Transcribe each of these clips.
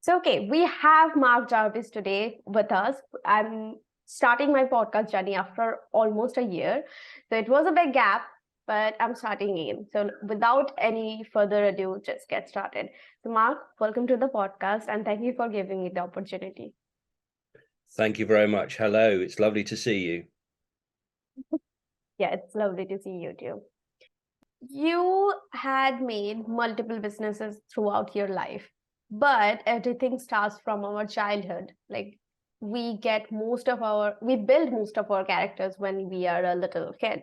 So, okay, we have Mark Jarvis today with us. I'm starting my podcast journey after almost a year. So, it was a big gap, but I'm starting again. So, without any further ado, just get started. So, Mark, welcome to the podcast and thank you for giving me the opportunity. Thank you very much. Hello, it's lovely to see you. Yeah, it's lovely to see you too. You had made multiple businesses throughout your life, but everything starts from our childhood. Like we build most of our characters when we are a little kid.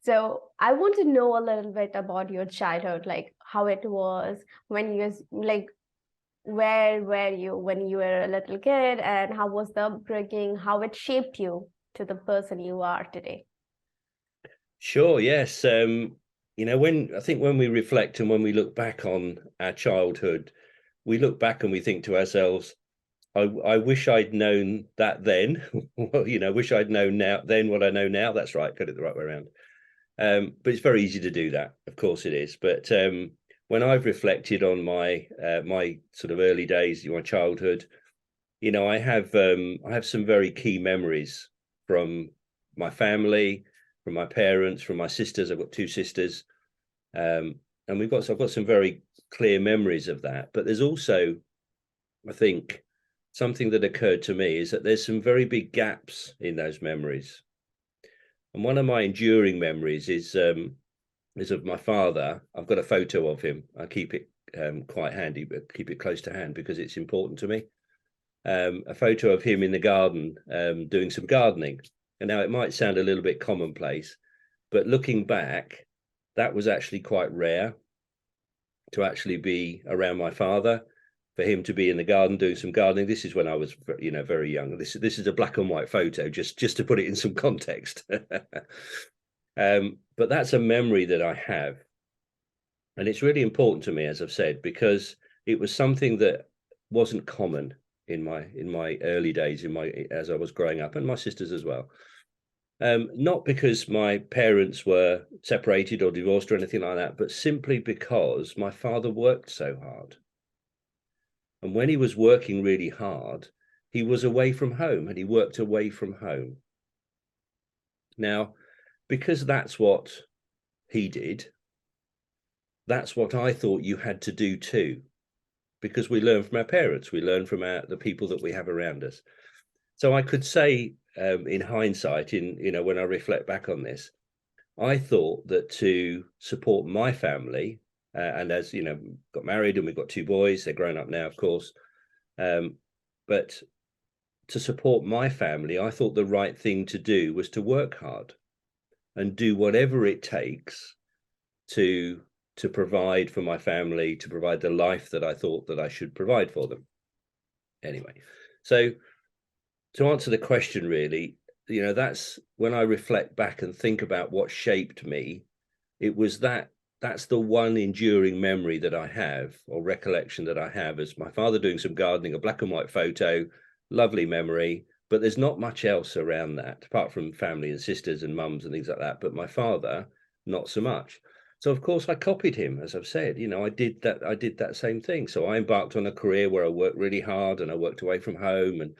So I want to know a little bit about your childhood, like how it was when you was like where were you when you were a little kid, and how was the upbringing, how it shaped you to the person you are today. Sure, yes. When we reflect and when we look back on our childhood, we look back and we think to ourselves, I wish I'd known that then. Well, wish I'd known now then what I know now. That's right, got it the right way around. But it's very easy to do that, of course it is. But when I've reflected on my sort of early days, my childhood, I have some very key memories from my family, from my parents, from my sisters. I've got two sisters, and I've got some very clear memories of that. But there's also, I think, something that occurred to me is that there's some very big gaps in those memories. And one of my enduring memories is of my father. I've got a photo of him. I keep it quite handy, but keep it close to hand because it's important to me. A photo of him in the garden doing some gardening. And now it might sound a little bit commonplace, but looking back, that was actually quite rare to actually be around my father, for him to be in the garden doing some gardening. This is when I was, very young. This is a black and white photo, just to put it in some context. But that's a memory that I have. And it's really important to me, as I've said, because it was something that wasn't common in my early days, as I was growing up, and my sisters as well. Not because my parents were separated or divorced or anything like that, but simply because my father worked so hard. And when he was working really hard, he was away from home, and he worked away from home. Now, because that's what he did, that's what I thought you had to do too, because we learn from our parents, we learn from the people that we have around us. So I could say, in hindsight, when I reflect back on this, I thought that to support my family, and as you know, got married and we've got two boys, they're grown up now, of course, but to support my family, I thought the right thing to do was to work hard and do whatever it takes to provide for my family, to provide the life that I thought that I should provide for them. Anyway, so to answer the question, really, that's when I reflect back and think about what shaped me. It was that's the one enduring memory that I have, or recollection that I have, as my father doing some gardening, a black and white photo, lovely memory. But there's not much else around that, apart from family and sisters and mums and things like that. But my father, not so much. So of course I copied him, as I've said. I did that same thing. So I embarked on a career where I worked really hard and I worked away from home and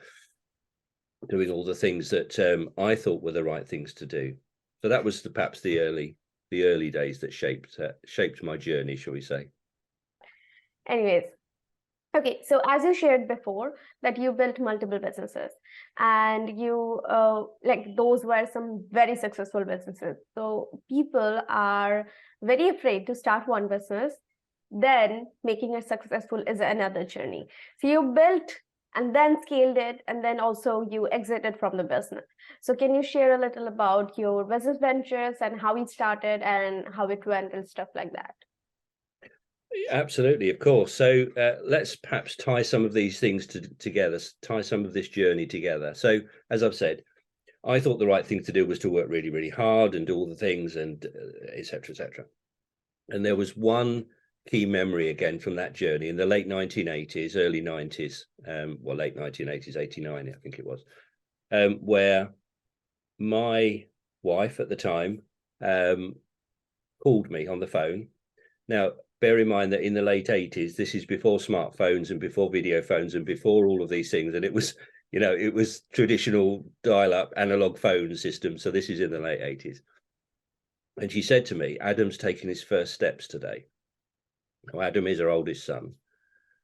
doing all the things that I thought were the right things to do. So that was perhaps the early days that shaped my journey, shall we say. Anyways, okay, so as you shared before, that you built multiple businesses, and you like those were some very successful businesses. So people are very afraid to start one business, then making it successful is another journey. So you built and then scaled it, and then also you exited from the business. So can you share a little about your business ventures and how it started and how it went and stuff like that? Absolutely, of course. So let's perhaps tie some of these things together, tie some of this journey together. So as I've said, I thought the right thing to do was to work really, really hard and do all the things and et cetera, et cetera. And there was one key memory again from that journey in the late 1980s, early 90s, late 1980s, 89, I think it was, where my wife at the time called me on the phone. Now, bear in mind that in the late 80s, this is before smartphones and before video phones and before all of these things. And it was, it was traditional dial-up analog phone system. So this is in the late 80s. And she said to me, Adam's taking his first steps today. Now, Adam is her oldest son.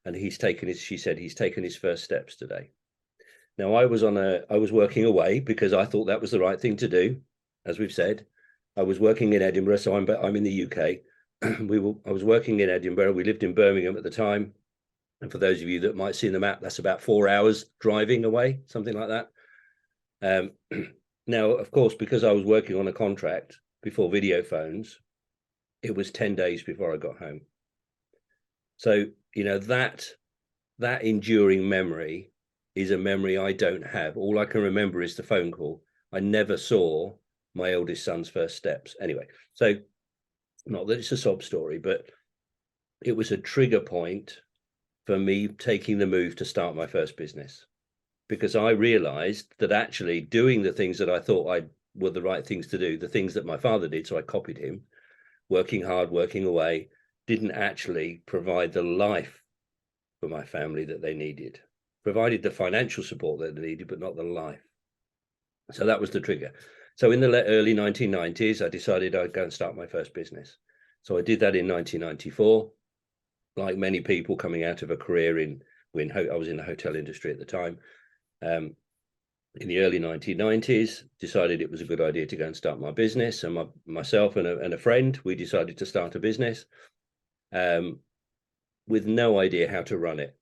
And she said, he's taken his first steps today. Now, I was working away because I thought that was the right thing to do. As we've said, I was working in Edinburgh, so I'm in the UK. I was working in Edinburgh. We lived in Birmingham at the time. And for those of you that might see the map, that's about 4 hours driving away, something like that. Now, of course, because I was working on a contract before video phones, it was 10 days before I got home. So, that enduring memory is a memory I don't have. All I can remember is the phone call. I never saw my eldest son's first steps. Anyway, so not that it's a sob story, but it was a trigger point for me taking the move to start my first business, because I realized that actually doing the things that I thought were the right things to do, the things that my father did, so I copied him, working hard, working away, didn't actually provide the life for my family that they needed. Provided the financial support that they needed, but not the life. So that was the trigger. So in the early 1990s, I decided I'd go and start my first business. So I did that in 1994. Like many people coming out of a career when I was in the hotel industry at the time, in the early 1990s, decided it was a good idea to go and start my business. And myself and a friend, we decided to start a business with no idea how to run it.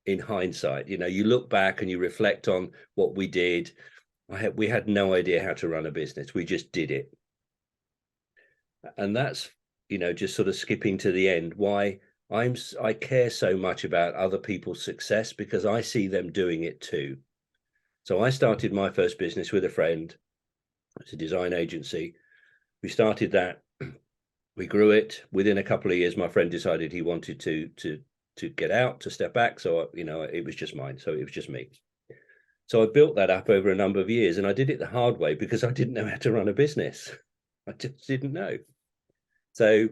In hindsight, you look back and you reflect on what we did. We had no idea how to run a business. We just did it. And that's, just sort of skipping to the end, why I care so much about other people's success, because I see them doing it too. So I started my first business with a friend. It's a design agency. We started that. We grew it. Within a couple of years, my friend decided he wanted to get out, to step back. So, it was just mine. So it was just me. So I built that up over a number of years, and I did it the hard way because I didn't know how to run a business. I just didn't know. So,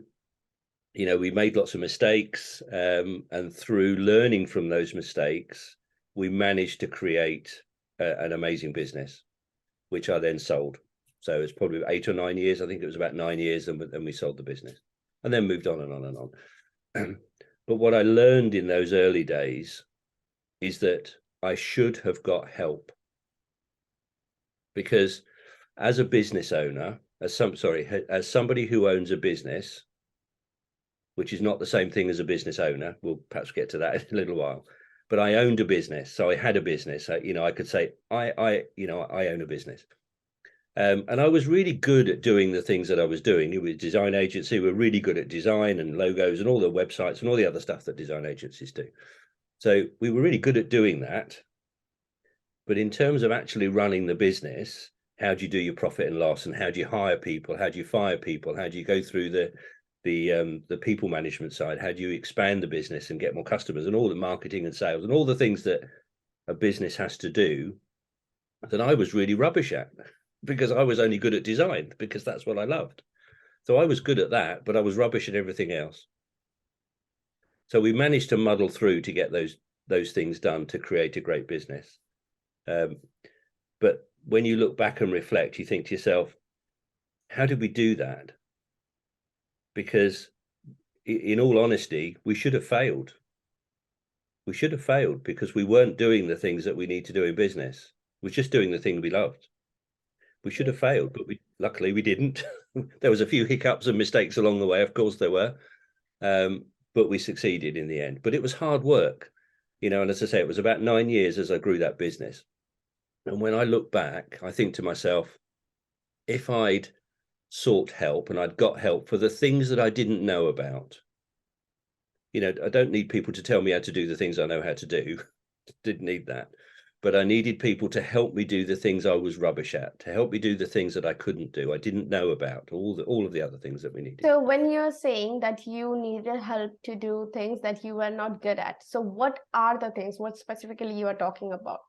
we made lots of mistakes, and through learning from those mistakes, we managed to create an amazing business, which I then sold. So it's probably 8 or 9 years. I think it was about 9 years, and we sold the business, and then moved on and on and on. But what I learned in those early days is that I should have got help, because as a business owner, as somebody who owns a business, which is not the same thing as a business owner, we'll perhaps get to that in a little while, but I owned a business. So I had a business. I could say I own a business. And I was really good at doing the things that I was doing. It was design agency. We're really good at design and logos and all the websites and all the other stuff that design agencies do. So we were really good at doing that. But in terms of actually running the business, how do you do your profit and loss, and how do you hire people? How do you fire people? How do you go through the people management side? How do you expand the business and get more customers, and all the marketing and sales and all the things that a business has to do, that I was really rubbish at, because I was only good at design, because that's what I loved. So I was good at that, but I was rubbish at everything else. So we managed to muddle through to get those things done to create a great business. But when you look back and reflect, you think to yourself, how did we do that? Because in all honesty, we should have failed. We should have failed because we weren't doing the things that we need to do in business. We're just doing the thing we loved. We should have failed, but luckily we didn't. There was a few hiccups and mistakes along the way, of course there were, but we succeeded in the end. But it was hard work, and as I say, it was about 9 years as I grew that business. And when I look back, I think to myself, if I'd sought help and I'd got help for the things that I didn't know about, I don't need people to tell me how to do the things I know how to do. Didn't need that. But I needed people to help me do the things I was rubbish at, to help me do the things that I couldn't do, I didn't know about, all of the other things that we needed. So when you're saying that you needed help to do things that you were not good at, so what are the things, what specifically you are talking about?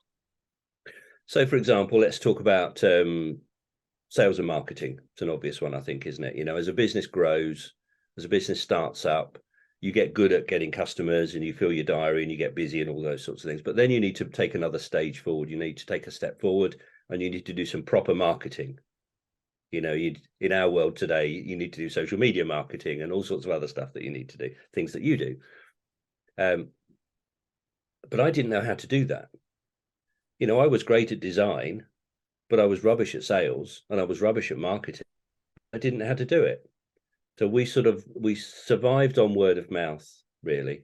So for example, let's talk about sales and marketing. It's an obvious one, I think, isn't it? As a business grows, as a business starts up, you get good at getting customers and you fill your diary and you get busy and all those sorts of things. But then you need to take another stage forward. You need to take a step forward and you need to do some proper marketing. You know, in our world today, you need to do social media marketing and all sorts of other stuff that you need to do, things that you do. But I didn't know how to do that. You know, I was great at design, but I was rubbish at sales and I was rubbish at marketing. I didn't know how to do it. So we survived on word of mouth, really.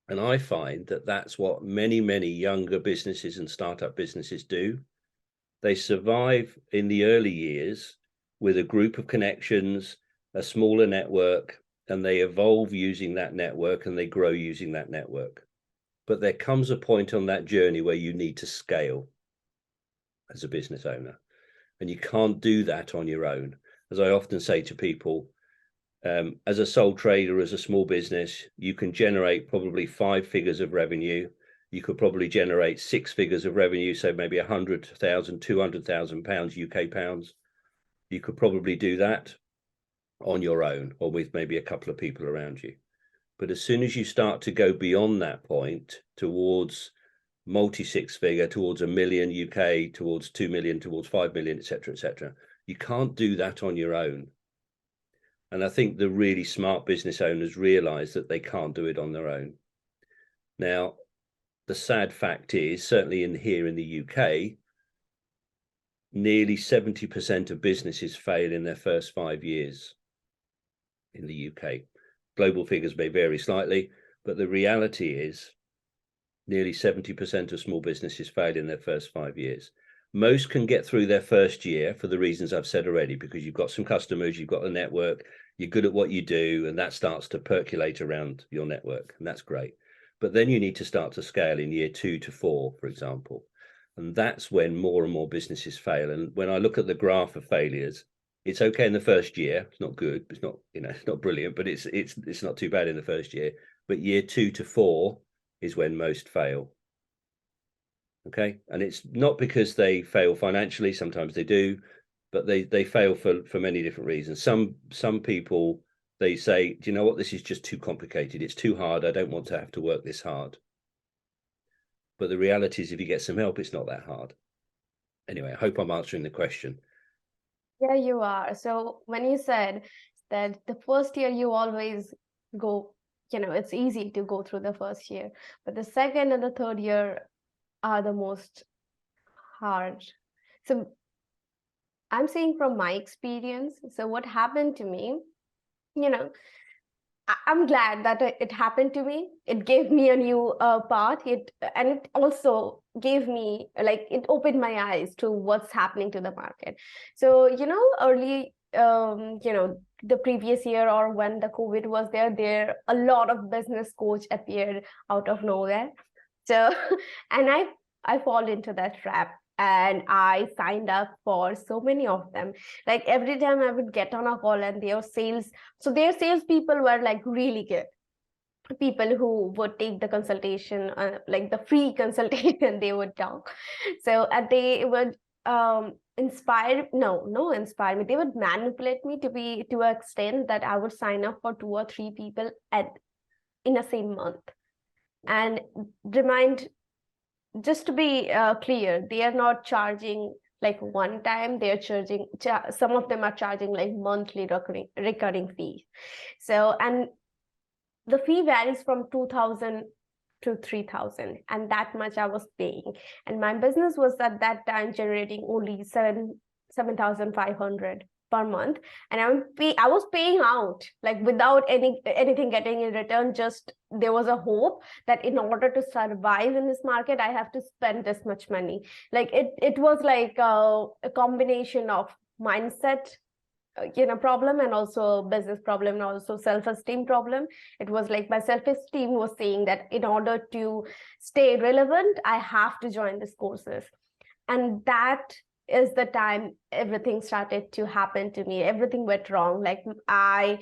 And I find that that's what many younger businesses and startup businesses do. They survive in the early years with a group of connections, a smaller network, and they evolve using that network and they grow using that network. But there comes a point on that journey where you need to scale as a business owner, and you can't do that on your own. As I often say to people, as a sole trader, as a small business, you can generate probably 5 figures of revenue. You could probably generate 6 figures of revenue, so maybe 100,000, 200,000 pounds, UK pounds. You could probably do that on your own or with maybe a couple of people around you. But as soon as you start to go beyond that point towards multi-6 figure, towards $1 million UK, towards 2 million, towards 5 million, etc., you can't do that on your own. And I think the really smart business owners realize that they can't do it on their own. Now, the sad fact is, certainly here in the UK, nearly 70% of businesses fail in their first 5 years in the UK. Global figures may vary slightly, but the reality is nearly 70% of small businesses fail in their first 5 years. Most can get through their first year for the reasons I've said already, because you've got some customers, you've got a network, you're good at what you do, and that starts to percolate around your network, and that's great. But then you need to start to scale in year 2 to 4, for example. And that's when more and more businesses fail. And when I look at the graph of failures, it's okay in the first year. It's not good. It's not, it's not brilliant, but it's not too bad in the first year. But year 2 to 4 is when most fail. Okay, and it's not because they fail financially. Sometimes they do, but they fail for many different reasons. Some people, they say, do you know what? This is just too complicated. It's too hard. I don't want to have to work this hard. But the reality is, if you get some help, it's not that hard. Anyway, I hope I'm answering the question. Yeah, you are. So when you said that the first year you always go, it's easy to go through the first year, but the second and the third year are the most hard. So I'm saying from my experience, so what happened to me, I'm glad that it happened to me. It gave me a new path. And it also gave me, it opened my eyes to what's happening to the market. So, early, the previous year, or when the COVID was there a lot of business coach appeared out of nowhere. So, and I fall into that trap. And I signed up for so many of them. Like every time I would get on a call and their salespeople were like really good. People who would take the consultation, like the free consultation, they would talk. So they would inspire me. They would manipulate me to an extent that I would sign up for 2 or 3 people in the same month. And just to be clear, they are not charging like one time. They're charging, some of them are charging like monthly recurring fee. So, and the fee varies from 2,000 to 3,000, and that much I was paying. And my business was at that time generating only 7,500 per month, and I was paying out like without anything getting in return. Just there was a hope that in order to survive in this market, I have to spend this much money. Like it was like a combination of mindset problem, and also business problem, and also self-esteem problem. It was like my self-esteem was saying that in order to stay relevant, I have to join these courses. And that is the time everything started to happen to me. Everything went wrong. Like my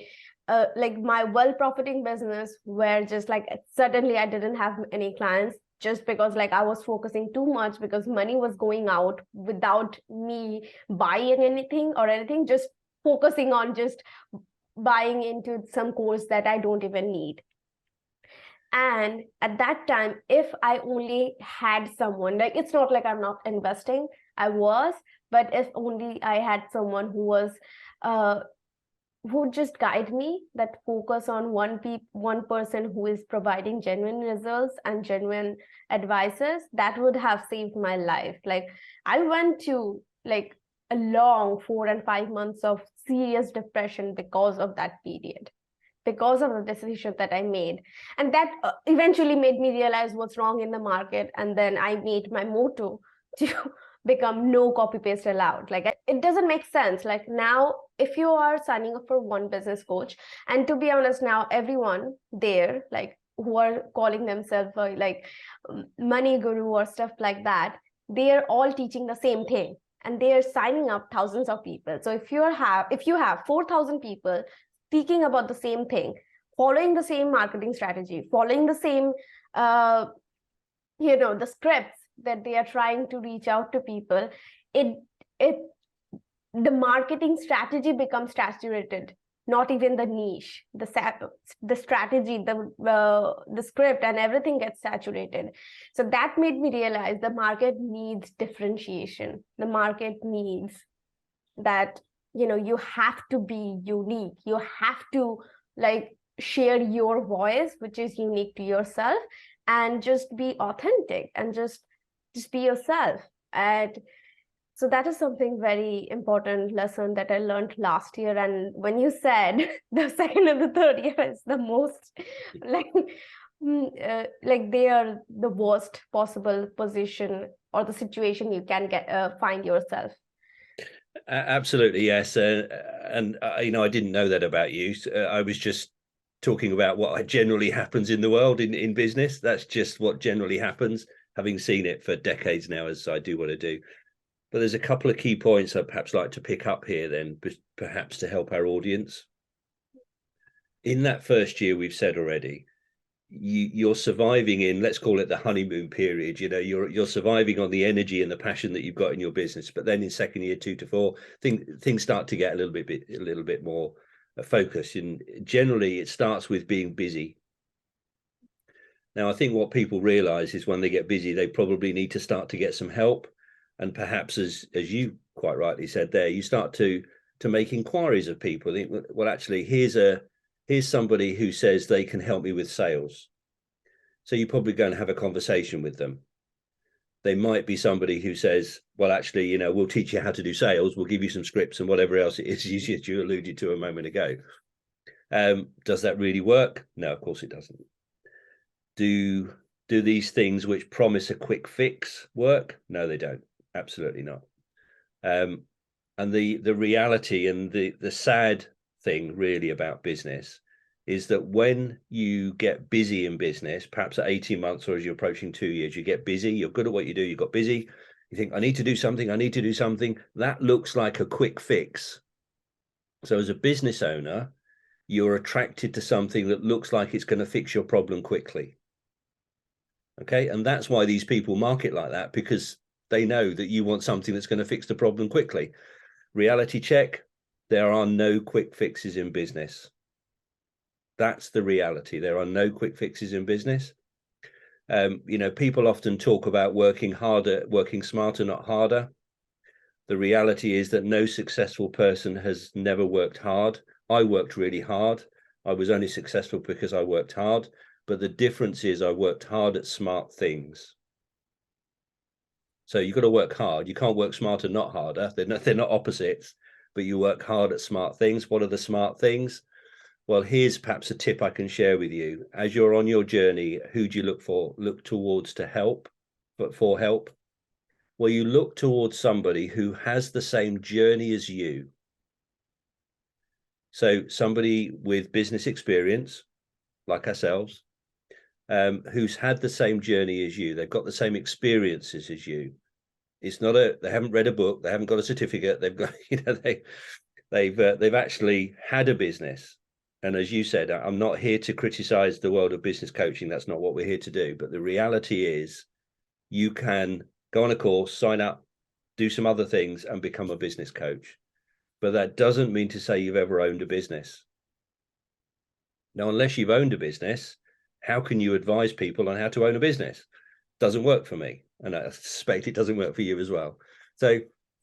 well-profiting business where just like suddenly I didn't have any clients, just because like I was focusing too much, because money was going out without me buying anything, just focusing on just buying into some course that I don't even need. And at that time, if I only had someone, like, it's not like I'm not investing, I was, but if only I had someone who was who would just guide me, that focus on one person who is providing genuine results and genuine advices, that would have saved my life. Like, I went to like a long 4 and 5 months of serious depression because of that period, because of the decision that I made. And that eventually made me realize what's wrong in the market. And then I made my motto to become no copy paste allowed. Like, it doesn't make sense. Like, now, if you are signing up for one business coach, and to be honest, now everyone there, like, who are calling themselves like money guru or stuff like that, they are all teaching the same thing, and they are signing up thousands of people. So if you have 4,000 people speaking about the same thing, following the same marketing strategy, following the same the scripts that they are trying to reach out to people, it the marketing strategy becomes saturated, not even the niche, the strategy, the script and everything gets saturated. So that made me realize the market needs differentiation. The market needs that, you have to be unique. You have to, like, share your voice, which is unique to yourself, and just be authentic and just be yourself. And so that is something very important lesson that I learned last year. And when you said the second and the third year is the most, like, like, they are the worst possible position or the situation you can find yourself. Absolutely, yes. And I didn't know that about you. I was just talking about what generally happens in the world in business. That's just what generally happens, having seen it for decades now, as I do what I do. But there's a couple of key points I'd perhaps like to pick up here then, perhaps to help our audience. In that first year, we've said already, you're surviving in, let's call it the honeymoon period. You're surviving on the energy and the passion that you've got in your business. But then in second year, 2 to 4, things start to get a little bit more focused. And generally, it starts with being busy. Now, I think what people realize is when they get busy, they probably need to start to get some help. And perhaps, as you quite rightly said there, you start to make inquiries of people. Think, well, actually, here's somebody who says they can help me with sales. So you're probably going to have a conversation with them. They might be somebody who says, well, actually, we'll teach you how to do sales. We'll give you some scripts and whatever else it is you alluded to a moment ago. Does that really work? No, of course it doesn't. Do these things which promise a quick fix work? No, they don't. Absolutely not. And the reality and the sad thing really about business is that when you get busy in business, perhaps at 18 months or as you're approaching 2 years, you get busy, you're good at what you do, you got busy, you think, I need to do something. That looks like a quick fix. So as a business owner, you're attracted to something that looks like it's going to fix your problem quickly. Okay, and that's why these people market like that, because they know that you want something that's going to fix the problem quickly. Reality check, there are no quick fixes in business. That's the reality. There are no quick fixes in business. People often talk about working harder, working smarter, not harder. The reality is that no successful person has never worked hard. I worked really hard. I was only successful because I worked hard. But the difference is I worked hard at smart things. So you've got to work hard. You can't work smarter, not harder. They're not opposites, but you work hard at smart things. What are the smart things? Well, here's perhaps a tip I can share with you. As you're on your journey, who do you look for? Look towards to help, but for help. Well, you look towards somebody who has the same journey as you. So somebody with business experience, like ourselves, who's had the same journey as you. They've got the same experiences as you. It's not they haven't read a book, they haven't got a certificate, they've got, they've actually had a business. And as you said, I'm not here to criticize the world of business coaching. That's not what we're here to do. But the reality is you can go on a course, sign up, do some other things and become a business coach. But that doesn't mean to say you've ever owned a business. Now, unless you've owned a business, how can you advise people on how to own a business? Doesn't work for me. And I suspect it doesn't work for you as well. So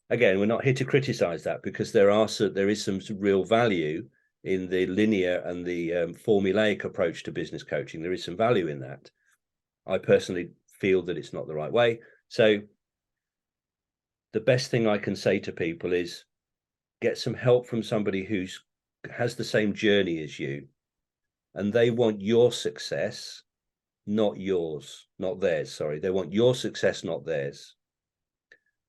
again, we're not here to criticize that, because there is some real value in the linear and the formulaic approach to business coaching. There is some value in that. I personally feel that it's not the right way. So the best thing I can say to people is get some help from somebody who has the same journey as you, and they want your success, not yours, not theirs. Sorry, they want your success, not theirs.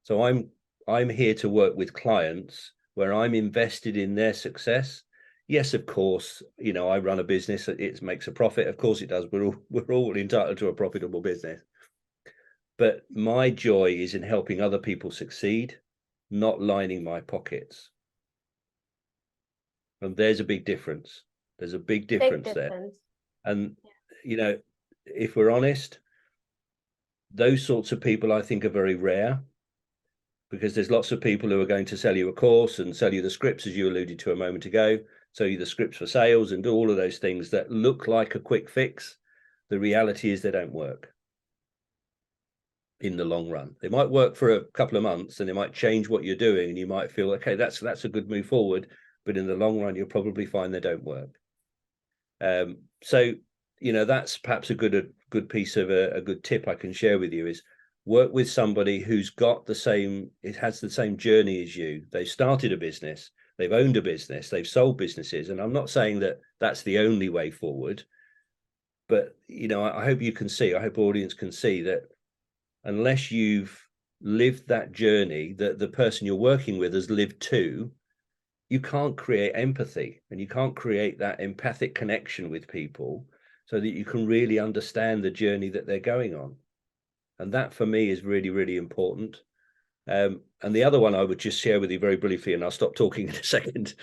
So I'm here to work with clients where I'm invested in their success. Yes, of course, you know, I run a business, it makes a profit. Of course it does. We're all entitled to a profitable business. But my joy is in helping other people succeed, not lining my pockets. And there's a big difference. There's a big difference there. And, you know, if we're honest, those sorts of people I think are very rare, because there's lots of people who are going to sell you a course and sell you the scripts, as you alluded to a moment ago, sell you the scripts for sales and do all of those things that look like a quick fix. The reality is they don't work in the long run. They might work for a couple of months and they might change what you're doing, and you might feel, okay, that's a good move forward, but in the long run, you'll probably find they don't work. So, you know, that's perhaps a good piece of a good tip I can share with you is work with somebody who's got it has the same journey as you. They started a business, they've owned a business, they've sold businesses. And I'm not saying that that's the only way forward, but, you know, I hope I hope audience can see that unless you've lived that journey that the person you're working with has lived too, you can't create empathy, and you can't create that empathic connection with people so that you can really understand the journey that they're going on. And that for me is really, really important. And the other one I would just share with you very briefly, and I'll stop talking in a second,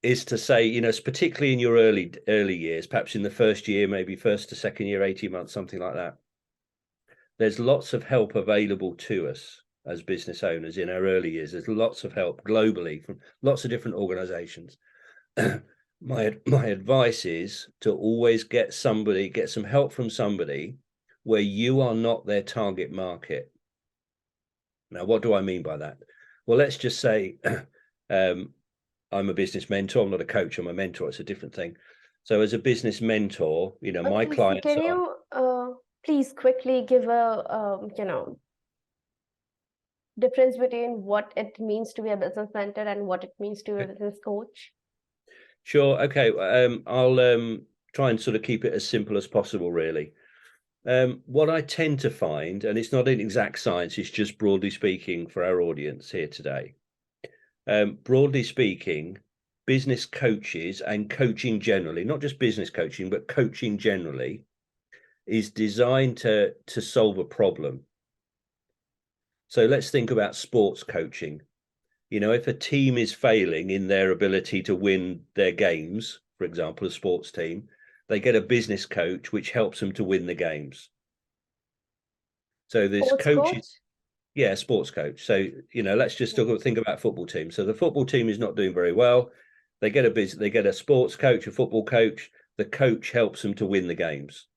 is to say, you know, particularly in your early years, perhaps in the first year, maybe first to second year, 18 months, something like that, there's lots of help available to us as business owners in our early years. There's lots of help globally from lots of different organizations. My advice is to always get some help from somebody where you are not their target market. Now, what do I mean by that? Well, let's just say I'm a business mentor. I'm not a coach, I'm a mentor. It's a different thing. So as a business mentor, you know, my clients can you please quickly give a you know, difference between what it means to be a business mentor and what it means to be a business coach? Sure. Okay. I'll try and sort of keep it as simple as possible, really. What I tend to find, and it's not an exact science, it's just broadly speaking for our audience here today. Broadly speaking, business coaches and coaching generally, not just business coaching, but coaching generally, is designed to solve a problem. So let's think about sports coaching. You know, if a team is failing in their ability to win their games, for example, a sports team, they get a business coach which helps them to win the games. So this coaches, yeah, sports coach. So, you know, let's just think about football team. So the football team is not doing very well. They get a sports coach, a football coach. The coach helps them to win the games.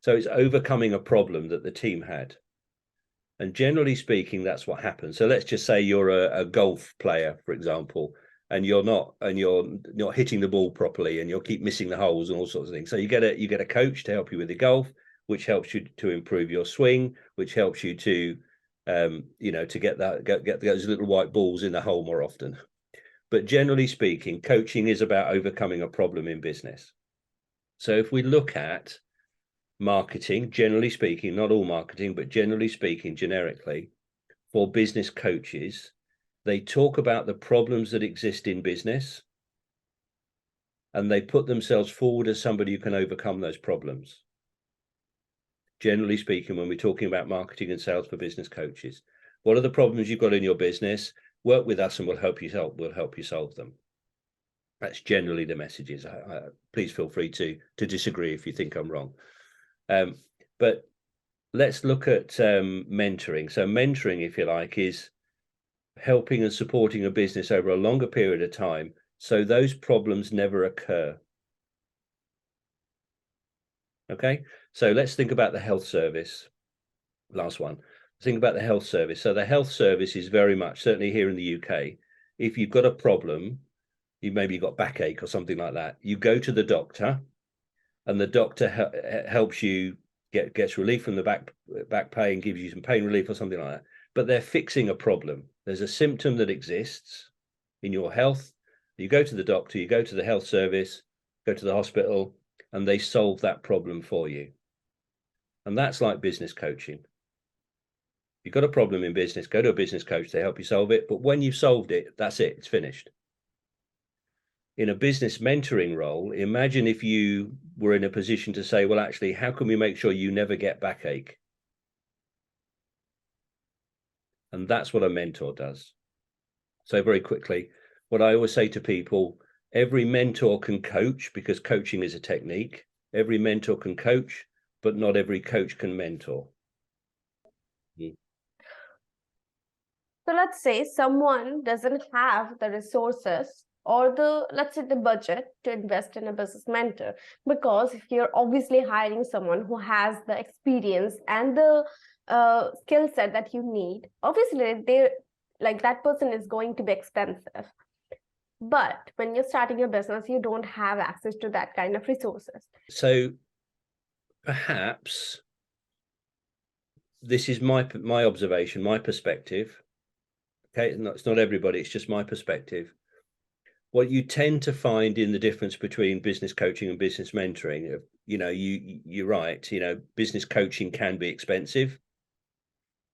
So it's overcoming a problem that the team had. And generally speaking, that's what happens. So let's just say you're a golf player, for example, and you're not hitting the ball properly, and you'll keep missing the holes and all sorts of things. So you get a coach to help you with the golf, which helps you to improve your swing, which helps you to you know, to get those little white balls in the hole more often. But generally speaking, coaching is about overcoming a problem in business. So if we look at marketing, generally speaking, not all marketing, but generally speaking, generically, for business coaches, they talk about the problems that exist in business, and they put themselves forward as somebody who can overcome those problems. Generally speaking, when we're talking about marketing and sales for business coaches, what are the problems you've got in your business? Work with us and we'll help you solve them. That's generally the messages. Please feel free to disagree if you think I'm wrong. But let's look at mentoring. So mentoring, if you like, is helping and supporting a business over a longer period of time so those problems never occur. Okay, so let's think about the health service. Last one. Think about the health service. So the health service is very much, certainly here in the UK, if you've got a problem, you maybe got backache or something like that, you go to the doctor, and the doctor helps you gets relief from the back pain, gives you some pain relief or something like that. But they're fixing a problem. There's a symptom that exists in your health. You go to the doctor, you go to the health service, go to the hospital, and they solve that problem for you. And that's like business coaching. You've got a problem in business, go to a business coach, they help you solve it. But when you've solved it, that's it, it's finished. In a business mentoring role, imagine if you were in a position to say, well, actually, how can we make sure you never get backache? And that's what a mentor does. So very quickly, what I always say to people, every mentor can coach, because coaching is a technique. Every mentor can coach, but not every coach can mentor. So let's say someone doesn't have the resources or let's say the budget to invest in a business mentor, because if you're obviously hiring someone who has the experience and the skill set that you need, obviously that person is going to be expensive. But when you're starting your business, you don't have access to that kind of resources. So perhaps this is my observation, my perspective. Okay, it's not everybody, it's just my perspective. What you tend to find in the difference between business coaching and business mentoring, you're right, business coaching can be expensive,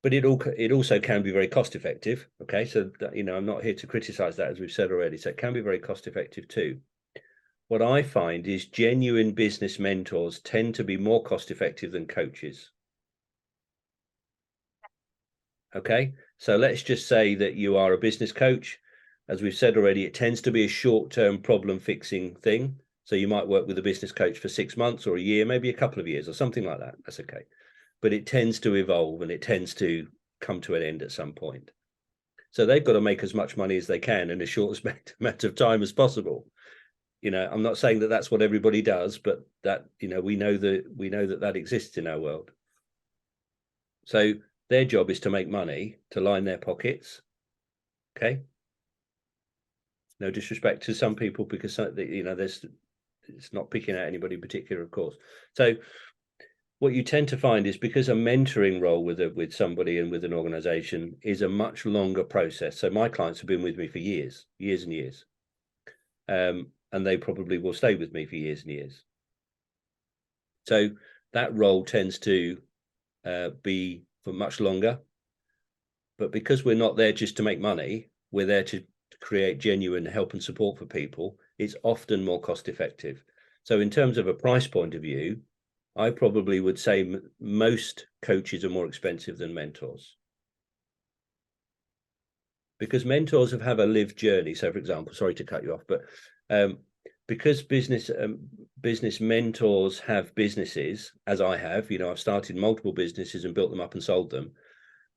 but it also can be very cost effective. Okay, so I'm not here to criticize that, as we've said already. So it can be very cost effective too. What I find is genuine business mentors tend to be more cost effective than coaches. Okay, so let's just say that you are a business coach. As we've said already, it tends to be a short-term problem fixing thing. So you might work with a business coach for 6 months or a year, maybe a couple of years or something like that. That's okay. But it tends to evolve and it tends to come to an end at some point. So they've got to make as much money as they can in the shortest amount of time as possible. I'm not saying that that's what everybody does, but that, we know that exists in our world. So their job is to make money, to line their pockets. Okay. No disrespect to some people, because it's not picking out anybody in particular, of course. So what you tend to find is, because a mentoring role with somebody and with an organization is a much longer process. So my clients have been with me for years and years. And they probably will stay with me for years and years. So that role tends to be for much longer. But because we're not there just to make money, we're there to create genuine help and support for people, it's often more cost effective. So in terms of a price point of view, I probably would say most coaches are more expensive than mentors, because mentors have a lived journey. So for example, sorry to cut you off, but because business mentors have businesses, as I have, I've started multiple businesses and built them up and sold them.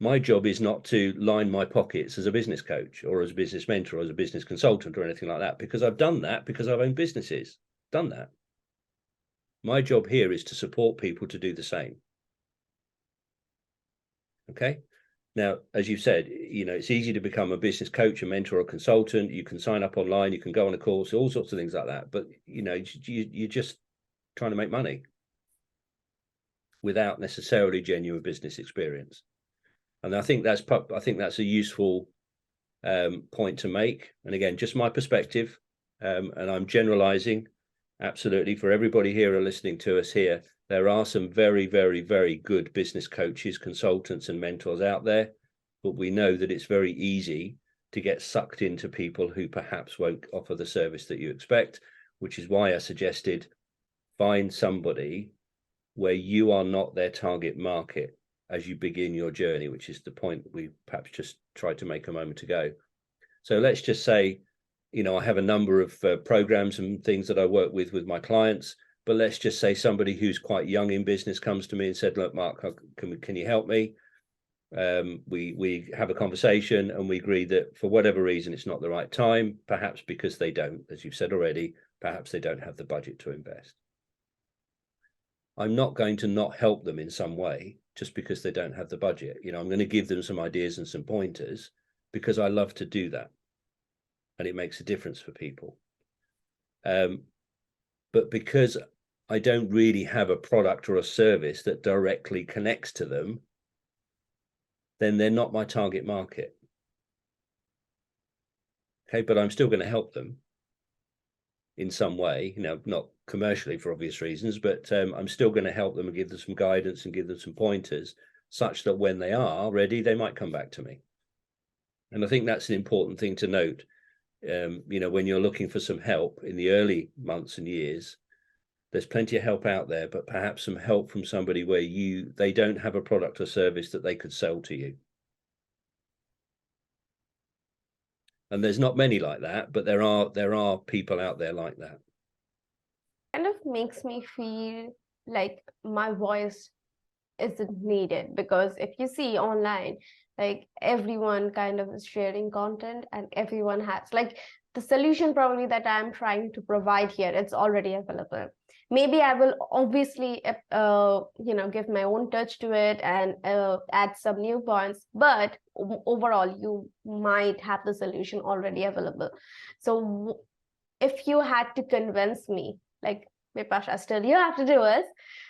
My job is not to line my pockets as a business coach or as a business mentor or as a business consultant or anything like that, because I've done that, because I've owned businesses, done that. My job here is to support people to do the same. Okay. Now, as you said, it's easy to become a business coach, a mentor, or a consultant. You can sign up online, you can go on a course, all sorts of things like that. But, you're just trying to make money without necessarily genuine business experience. And I think that's a useful point to make. And again, just my perspective, and I'm generalizing, absolutely, for everybody here who are listening to us here. There are some very, very, very good business coaches, consultants, and mentors out there, but we know that it's very easy to get sucked into people who perhaps won't offer the service that you expect, which is why I suggested find somebody where you are not their target market as you begin your journey, which is the point we perhaps just tried to make a moment ago. So let's just say, I have a number of programs and things that I work with my clients, but let's just say somebody who's quite young in business comes to me and said, look, Mark, can you help me? We have a conversation and we agree that for whatever reason it's not the right time, perhaps because they don't, as you've said already, perhaps they don't have the budget to invest. I'm not going to not help them in some way just because they don't have the budget. You know, I'm going to give them some ideas and some pointers because I love to do that, and it makes a difference for people. But because I don't really have a product or a service that directly connects to them, then they're not my target market. Okay, but I'm still going to help them in some way, you know, not commercially for obvious reasons, but I'm still going to help them and give them some guidance and give them some pointers such that when they are ready, they might come back to me. And I think that's an important thing to note. You know, when you're looking for some help in the early months and years, there's plenty of help out there, but perhaps some help from somebody where they don't have a product or service that they could sell to you. And there's not many like that, but there are people out there like that. Kind of makes me feel like my voice isn't needed, because if you see online, like everyone kind of is sharing content and everyone has like the solution probably that I'm trying to provide here, it's already available. Maybe I will obviously give my own touch to it and add some new points, but overall you might have the solution already available. So if you had to convince me, like, Vipasha, still you have to do it,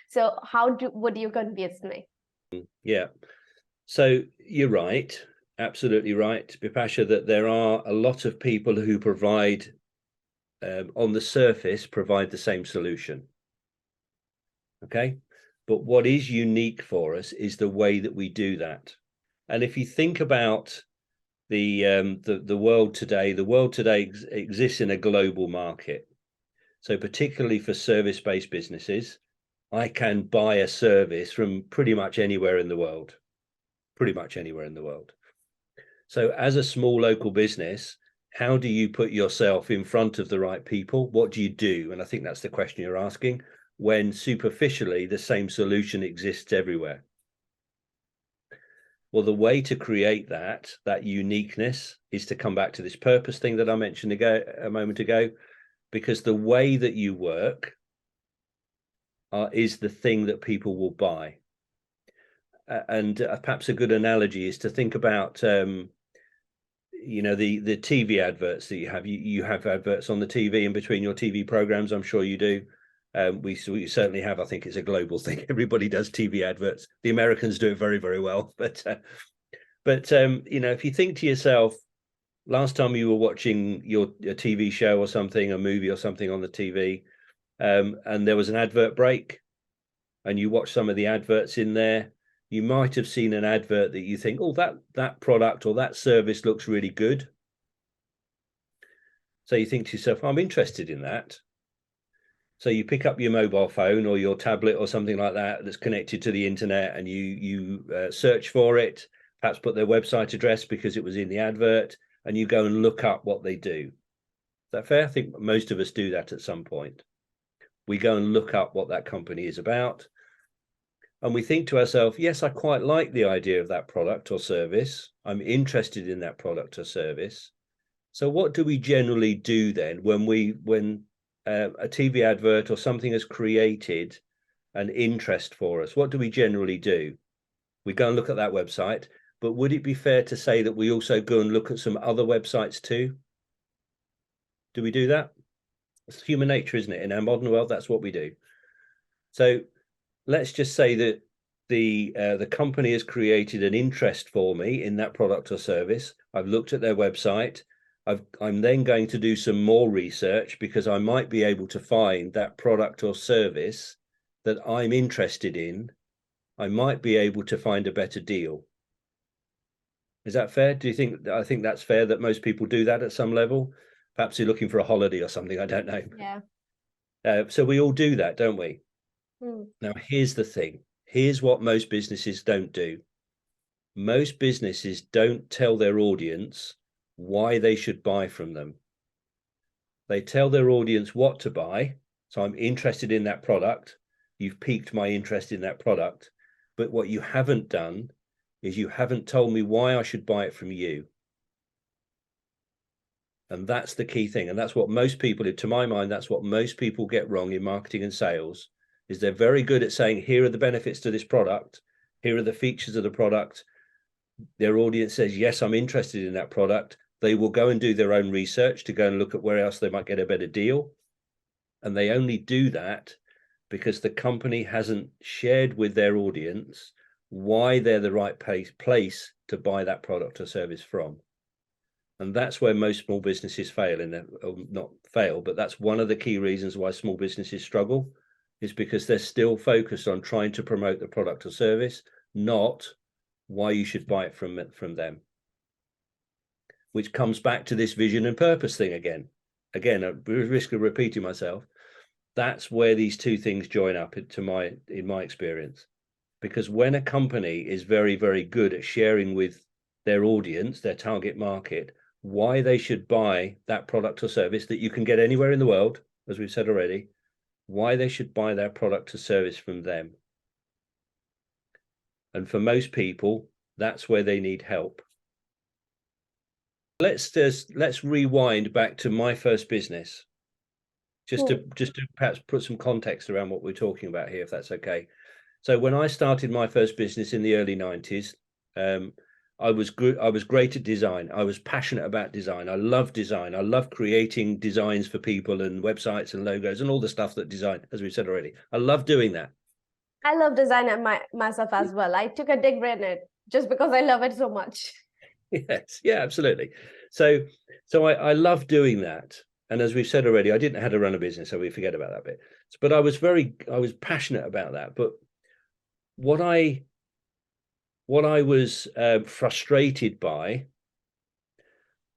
so how would you convince me? Yeah, so you're right, absolutely right, Bipasha, that there are a lot of people who provide on the surface provide the same solution. Okay, but what is unique for us is the way that we do that. And if you think about the world today, exists in a global market. So particularly for service-based businesses, I can buy a service from pretty much anywhere in the world, So as a small local business, how do you put yourself in front of the right people? What do you do? And I think that's the question you're asking, when superficially the same solution exists everywhere. Well, the way to create that uniqueness is to come back to this purpose thing that I mentioned a moment ago, because the way that you work is the thing that people will buy. And perhaps a good analogy is to think about the TV adverts that you have. You have adverts on the TV in between your TV programs. I'm sure you do. We certainly have. I think it's a global thing. Everybody does TV adverts. The Americans do it very, very well. But if you think to yourself, last time you were watching your TV show or something, a movie or something on the TV, and there was an advert break, and you watch some of the adverts in there, you might have seen an advert that you think, oh, that product or that service looks really good. So you think to yourself, I'm interested in that. So you pick up your mobile phone or your tablet or something like that that's connected to the internet, and you search for it, perhaps put their website address because it was in the advert, and you go and look up what they do. Is that fair? I think most of us do that at some point. We go and look up what that company is about, and we think to ourselves, yes, I quite like the idea of that product or service. I'm interested in that product or service. So what do we generally do then when a TV advert or something has created an interest for us? What do we generally do? We go and look at that website, but would it be fair to say that we also go and look at some other websites too? Do we do that? It's human nature, isn't it? In our modern world, that's what we do. So let's just say that the company has created an interest for me in that product or service. I've looked at their website. I'm then going to do some more research because I might be able to find that product or service that I'm interested in. I might be able to find a better deal. Is that fair? I think that's fair that most people do that at some level? Perhaps you're looking for a holiday or something, I don't know. Yeah. So we all do that, don't we? Mm. Now, here's the thing. Here's what most businesses don't do. Most businesses don't tell their audience why they should buy from them. They tell their audience what to buy. So I'm interested in that product. You've piqued my interest in that product. But what you haven't done is you haven't told me why I should buy it from you. And that's the key thing. And that's what most people, to my mind, that's what most people get wrong in marketing and sales, is they're very good at saying, here are the benefits to this product. Here are the features of the product. Their audience says, yes, I'm interested in that product. They will go and do their own research to go and look at where else they might get a better deal. And they only do that because the company hasn't shared with their audience why they're the right place to buy that product or service from. And that's where most small businesses fail, not fail, but that's one of the key reasons why small businesses struggle, is because they're still focused on trying to promote the product or service, not why you should buy it from them. Which comes back to this vision and purpose thing again. Again, at risk of repeating myself, that's where these two things join up in my experience. Because when a company is very, very good at sharing with their audience, their target market, why they should buy that product or service that you can get anywhere in the world, as we've said already, why they should buy that product or service from them. And for most people, that's where they need help. Let's rewind back to my first business, just to perhaps put some context around what we're talking about here, if that's okay. So when I started my first business in the early 90s, I was great at design. I was passionate about design. I love design. I love creating designs for people and websites and logos and all the stuff that design, as we said already. I love doing that. I love design myself as well. I took a degree in it just because I love it so much. Yes, yeah, absolutely. So I love doing that. And as we've said already, I didn't know how to run a business, so we forget about that bit. But I was passionate about that. But what I was frustrated by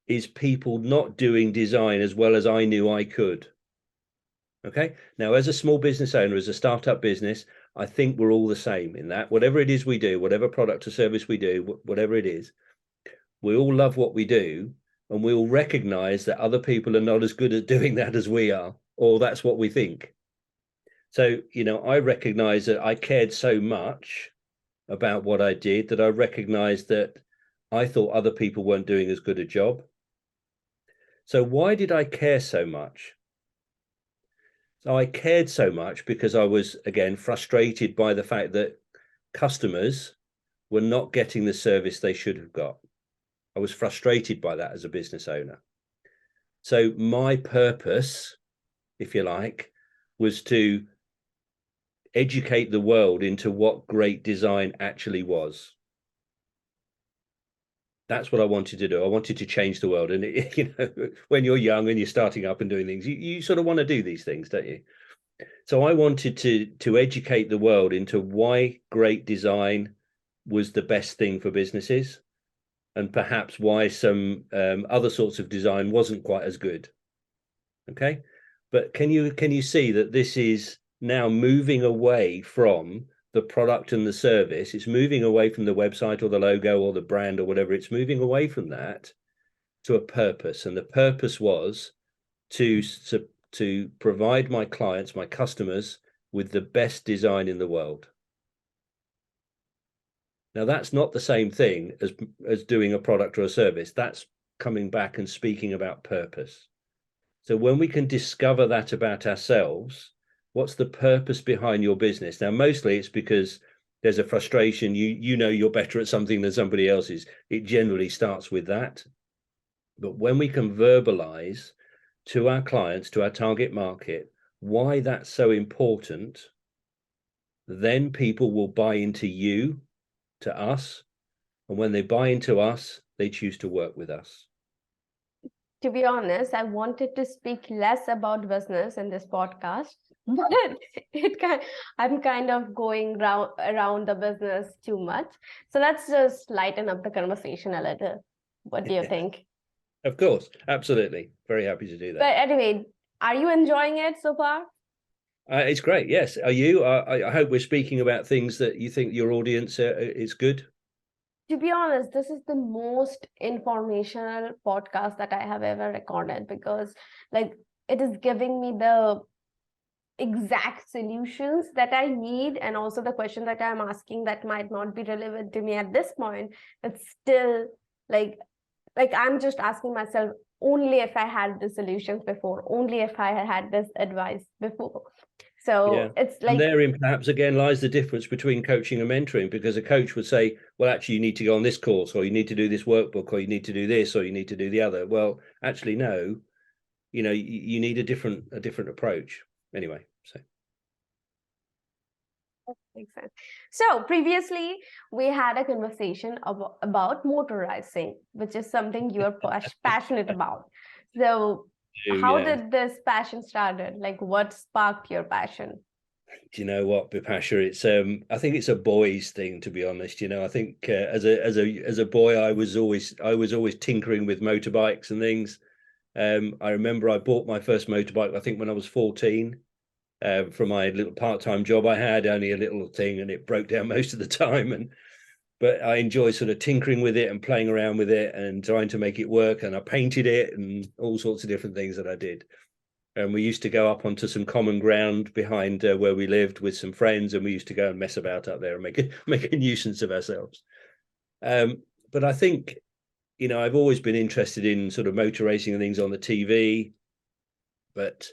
is people not doing design as well as I knew I could. Okay. Now, as a small business owner, as a startup business, I think we're all the same in that whatever it is we do, whatever product or service we do, whatever it is, we all love what we do, and we all recognize that other people are not as good at doing that as we are, or that's what we think. So, I recognize that I cared so much about what I did that I recognized that I thought other people weren't doing as good a job. So why did I care so much? So I cared so much because I was, again, frustrated by the fact that customers were not getting the service they should have got. I was frustrated by that as a business owner. So my purpose, if you like, was to educate the world into what great design actually was. That's what I wanted to do. I wanted to change the world. And, when you're young and you're starting up and doing things, you sort of want to do these things, don't you? So I wanted to educate the world into why great design was the best thing for businesses, and perhaps why some other sorts of design wasn't quite as good. Okay. But can you see that this is now moving away from the product and the service? It's moving away from the website or the logo or the brand or whatever. It's moving away from that to a purpose. And the purpose was to provide my clients, my customers, with the best design in the world. Now, that's not the same thing as doing a product or a service. That's coming back and speaking about purpose. So when we can discover that about ourselves, what's the purpose behind your business? Now, mostly it's because there's a frustration. You're better at something than somebody else is. It generally starts with that. But when we can verbalize to our clients, to our target market, why that's so important, then people will buy into you, to us. And when they buy into us, they choose to work with us. To be honest, I wanted to speak less about business in this podcast, but I'm kind of going around the business too much. So let's just lighten up the conversation a little. What do you think? Of course, absolutely. Very happy to do that. But anyway, are you enjoying it so far? It's great. Yes. Are you? I hope we're speaking about things that you think your audience is good. To be honest, this is the most informational podcast that I have ever recorded, because it is giving me the exact solutions that I need, and also the question that I'm asking that might not be relevant to me at this point. It's still like I'm just asking myself, only if I had the solutions before, only if I had this advice before. Yeah. So it's And like, therein perhaps again lies the difference between coaching and mentoring, because a coach would say, well, actually, you need to go on this course, or you need to do this workbook, or you need to do this, or you need to do the other. Well, actually, no, you need a different approach. Anyway, so makes sense. So previously we had a conversation about motorizing, which is something you're passionate about. So how yeah. did this passion started? Like, what sparked your passion? Do you know what, Bipasha? It's I think it's a boy's thing, to be honest. I think as a boy, I was always tinkering with motorbikes and things. I remember I bought my first motorbike, I think when I was 14, from my little part-time job I had, only a little thing, and it broke down most of the time. But I enjoy sort of tinkering with it and playing around with it and trying to make it work. And I painted it and all sorts of different things that I did. And we used to go up onto some common ground behind where we lived with some friends, and we used to go and mess about up there and make a nuisance of ourselves. But I think, I've always been interested in sort of motor racing and things on the TV. But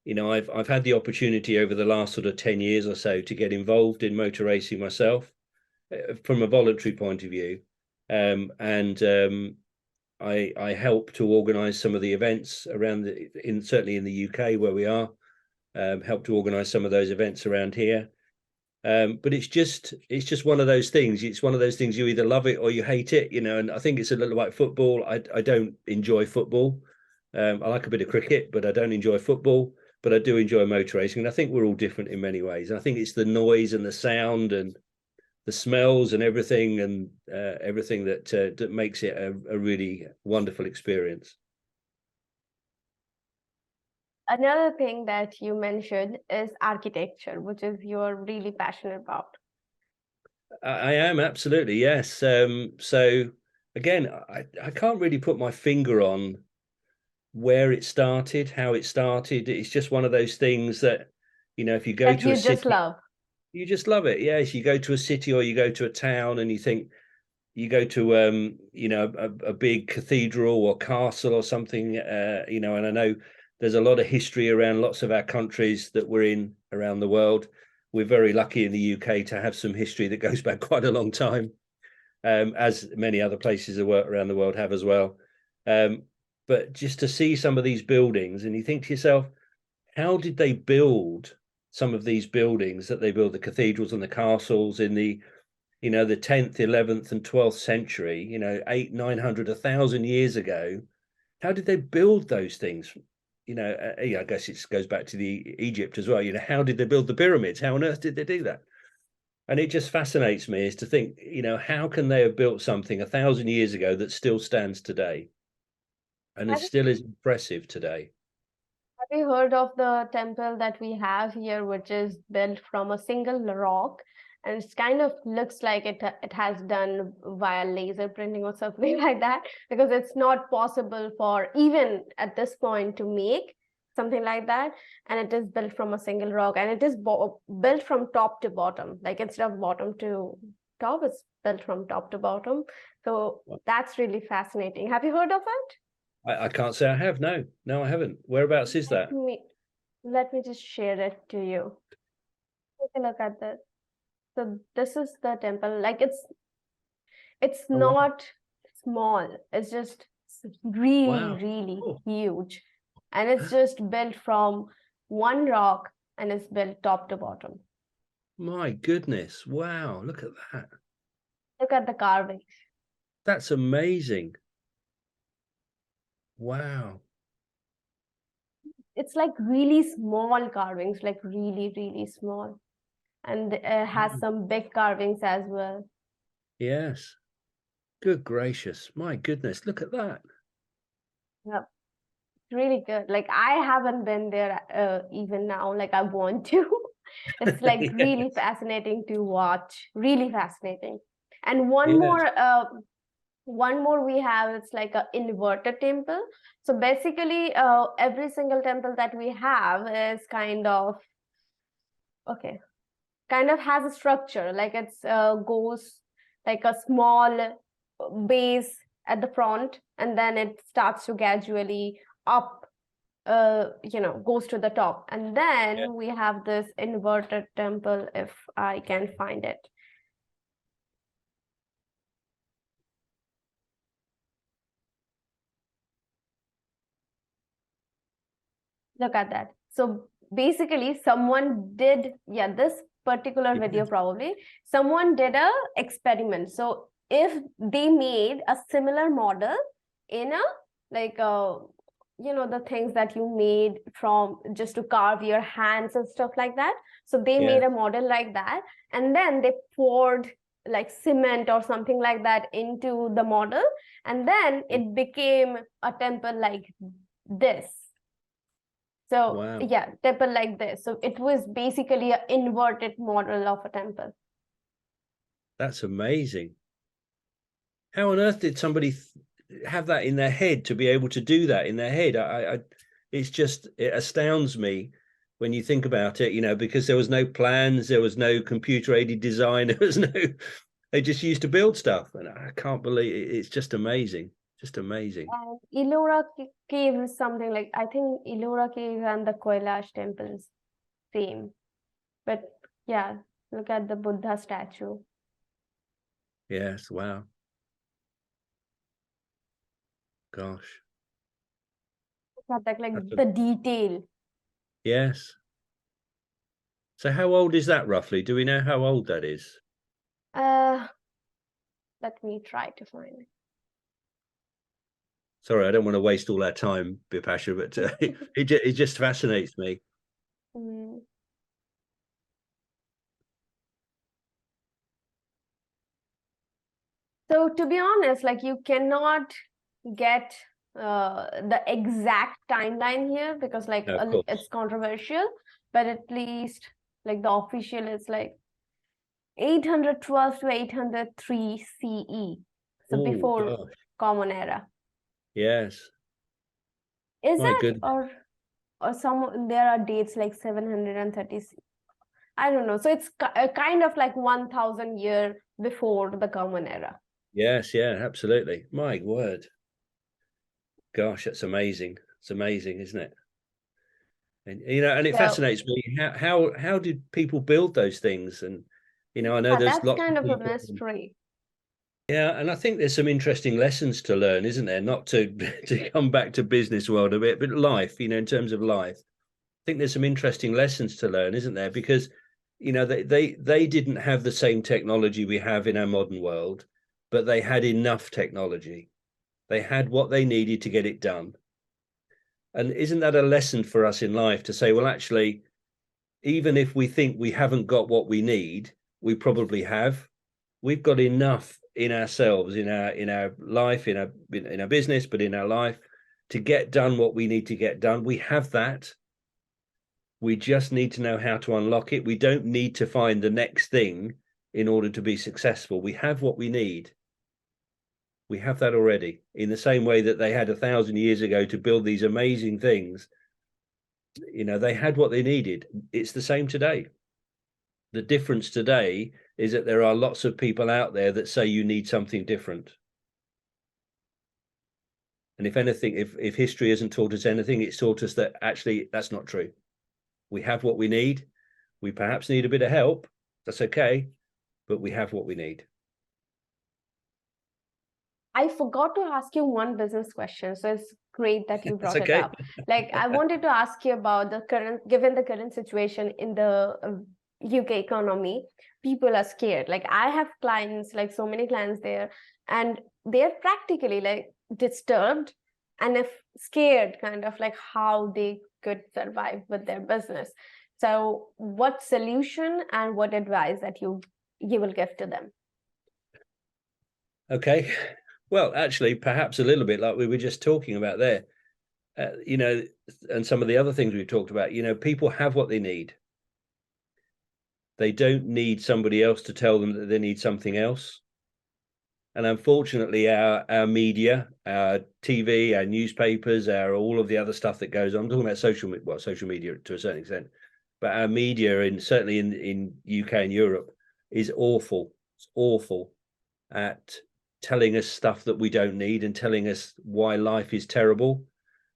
I've had the opportunity over the last sort of 10 years or so to get involved in motor racing myself, from a voluntary point of view. And I help to organise some of the events around certainly in the UK where we are. Help to organise some of those events around here. But it's just one of those things. It's one of those things, you either love it or you hate it, And I think it's a little like football. I don't enjoy football. I like a bit of cricket, but I don't enjoy football. But I do enjoy motor racing, and I think we're all different in many ways. I think it's the noise and the sound and the smells and everything, and everything that makes it a really wonderful experience. Another thing that you mentioned is architecture, which is you're really passionate about. I am, absolutely, yes. So again, I can't really put my finger on where it started, how it started. It's just one of those things that, if you go That to a you just city, love. you just love it. Yes, you go to a city or you go to a town and you think, you go to a big cathedral or castle or something, and I know there's a lot of history around lots of our countries that we're in around the world. We're very lucky in the UK to have some history that goes back quite a long time, as many other places around the world have as well. But just to see some of these buildings, and you think to yourself, how did they build some of these buildings that they build, the cathedrals and the castles in the 10th, 11th and 12th century, 900, 1,000 years ago? How did they build those things? I guess it goes back to the Egypt as well. How did they build the pyramids? How on earth did they do that? And it just fascinates me, is to think, how can they have built something 1,000 years ago that still stands today and is Have still as impressive today? have you heard of the temple that we have here, which is built from a single rock? And it's kind of looks like it has done via laser printing or something like that, because it's not possible for even at this point to make something like that. And it is built from a single rock, and it is built from top to bottom. Like, instead of bottom to top, it's built from top to bottom. So that's really fascinating. Have you heard of it? I can't say I have. No, I haven't. Whereabouts is Let that? me let me just share it to you. Take a look at this. So this is the temple. Like, it's Oh, wow. not small. It's just really, Wow. really Oh, huge. And it's just built from one rock, and it's built top to bottom. my goodness. Wow. Look at that. Look at the carving. That's amazing. Wow. It's like really small carvings, like really, really small. And it has Wow. some big carvings as well. Yes. Good gracious. My goodness. Look at that. Yeah. Really good. Like, I haven't been there even now. Like, I want to. It's like really Yes. fascinating to watch. Really fascinating. And Yes. one more we have. It's like a inverted temple. So basically, every single temple that we have is kind of okay, kind of has a structure, like it's goes like a small base at the front, and then it starts to gradually up, goes to the top, and Yeah. then we have this inverted temple, if I can find it. Look at that. So basically, someone did, yeah, this particular video probably, someone did a experiment. So if they made a similar model in a, like the things that you made from just to carve your hands and stuff like that. So they Yeah. made a model like that, and then they poured like cement or something like that into the model, and then it became a temple like this. So Wow. yeah, temple like this. So it was basically an inverted model of a temple. That's amazing. How on earth did somebody have that in their head to be able to do that in their head? It's just, it astounds me when you think about it, because there was no plans, there was no computer aided design, there was no, they just used to build stuff. And I can't believe it. It's just amazing. Just amazing. And Ellora cave is something like, I think Ellora cave and the Kailash temples same. But yeah, look at the Buddha statue. Yes. Wow. Gosh. Look at that, like That's the detail. yes. So how old is that roughly? Do we know how old that is? Uh, Let me try to find it. Sorry, I don't want to waste all our time, Bipasha, but it just fascinates me. Mm. So to be honest, like you cannot get the exact timeline here because like No, of course. it's controversial, but at least like the official is like 812 to 803 CE. So Oh before gosh. Common Era. Yes. Is My that, goodness. or some there are dates like 730? I don't know. So it's kind of like 1000 year before the Common Era. Yes, yeah, absolutely. My word. Gosh, that's amazing. It's amazing, isn't it? And and it So fascinates me how did people build those things? And I know yeah, there's that's lots kind of of a people. mystery. Yeah, and I think there's some interesting lessons to learn, isn't there? Not to to come back to business world a bit, but life, in terms of life. I think there's some interesting lessons to learn, isn't there? Because they didn't have the same technology we have in our modern world, but they had enough technology. They had what they needed to get it done. And isn't that a lesson for us in life to say, well, actually, even if we think we haven't got what we need, we probably have. We've got enough in ourselves, in our life, in our business, but in our life, to get done what we need to get done. We have that. We just need to know how to unlock it. We don't need to find the next thing in order to be successful. We have what we need. We have that already, in the same way that they had 1,000 years ago to build these amazing things. They had what they needed. It's the same today. The difference today is that there are lots of people out there that say you need something different. And if anything, if history hasn't taught us anything, it's taught us that actually that's not true. We have what we need. We perhaps need a bit of help. That's okay, but we have what we need. I forgot to ask you one business question, so it's great that you That's brought it okay. up. Like, I wanted to ask you about given the current situation in the UK economy, people are scared. Like, I have clients, like so many clients there, and they're practically like disturbed and if scared, kind of like how they could survive with their business. So, what solution and what advice that you will give to them? Okay. Well, actually, perhaps a little bit like we were just talking about there, and some of the other things we've talked about, people have what they need. They don't need somebody else to tell them that they need something else. And unfortunately, our media, our TV, our newspapers, our all of the other stuff that goes on, I'm talking about social media to a certain extent. but our media, certainly in UK and Europe, is awful. It's awful at telling us stuff that we don't need and telling us why life is terrible,